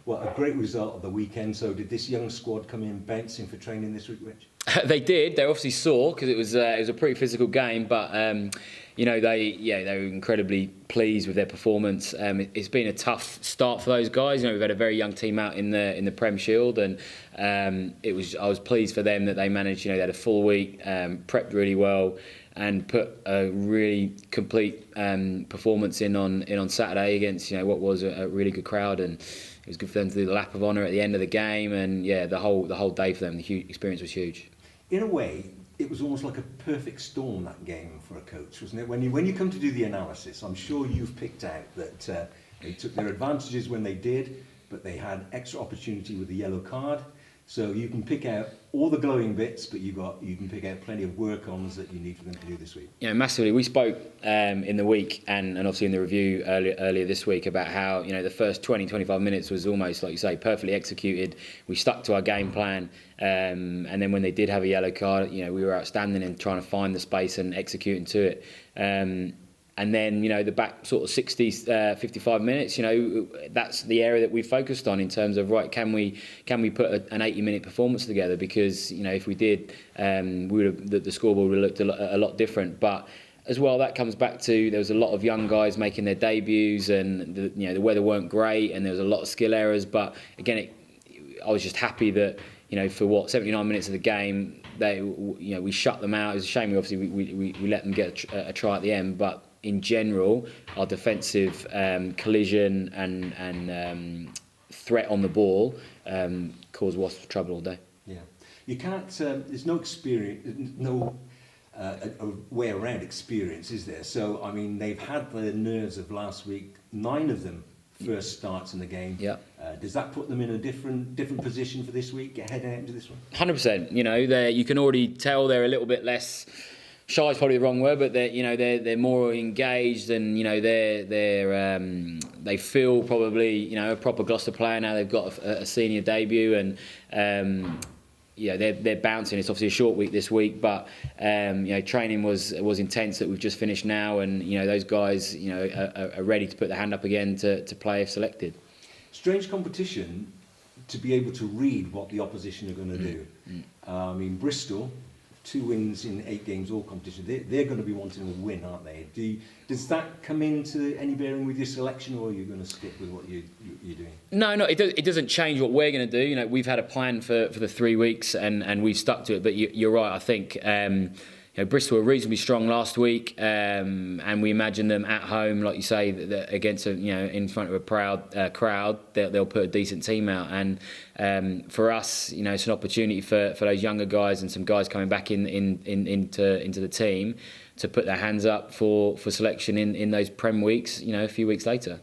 Well, a great result of the weekend. So did this young squad come in bouncing for training this week, Rich? They did. They obviously sore because it was a pretty physical game, but you know they were incredibly pleased with their performance. It's been a tough start for those guys. You know, we've had a very young team out in the Prem Shield, and I was pleased for them that they managed. You know, they had a full week, prepped really well, and put a really complete performance in on Saturday against what was a really good crowd, and it was good for them to do the lap of honour at the end of the game, and the whole day for them, the experience was huge. In a way, it was almost like a perfect storm, that game, for a coach, wasn't it? When you come to do the analysis, I'm sure you've picked out that they took their advantages when they did, but they had extra opportunity with the yellow card. So you can pick out all the glowing bits, but you can pick out plenty of work-ons that you need for them to do this week. Yeah, massively. We spoke in the week and obviously in the review earlier this week about how the first 20-25 minutes was almost, like you say, perfectly executed. We stuck to our game plan, and then when they did have a yellow card, we were outstanding in trying to find the space and executing to it. And then, the back sort of 60, 55 minutes, that's the area that we focused on in terms of, right, can we put an 80-minute performance together? Because, if we did, the scoreboard would have looked a lot different. But as well, that comes back to there was a lot of young guys making their debuts, and the weather weren't great, and there was a lot of skill errors. But again, I was just happy that, for 79 minutes of the game, we shut them out. It was a shame, we let them get a try at the end, but in general, our defensive collision and threat on the ball caused Wasps trouble all day. Yeah, you can't. There's no experience, no a way around experience, is there? So I mean, they've had the nerves of last week. 9 of them first starts in the game. Yeah. Does that put them in a different position for this week? Heading out into this one. 100%. You can already tell they're a little bit less. Shy is probably the wrong word, but they're more engaged, and they feel probably a proper Gloucester player now. They've got a senior debut, and they're bouncing. It's obviously a short week this week, but training was intense that we've just finished now, and those guys are ready to put their hand up again to play if selected. Strange competition to be able to read what the opposition are going to do. I mean, Bristol. 2 wins in 8 games, all competition. They're going to be wanting a win, aren't they? Does that come into any bearing with your selection, or are you going to stick with what you're doing? No, it doesn't change what we're going to do. We've had a plan for the 3 weeks, and we've stuck to it. But you're right. I think Bristol were reasonably strong last week, and we imagine them at home, like you say, that against in front of a proud crowd, they'll put a decent team out. And for us, it's an opportunity for those younger guys and some guys coming back into the team to put their hands up for selection in those Prem weeks, a few weeks later.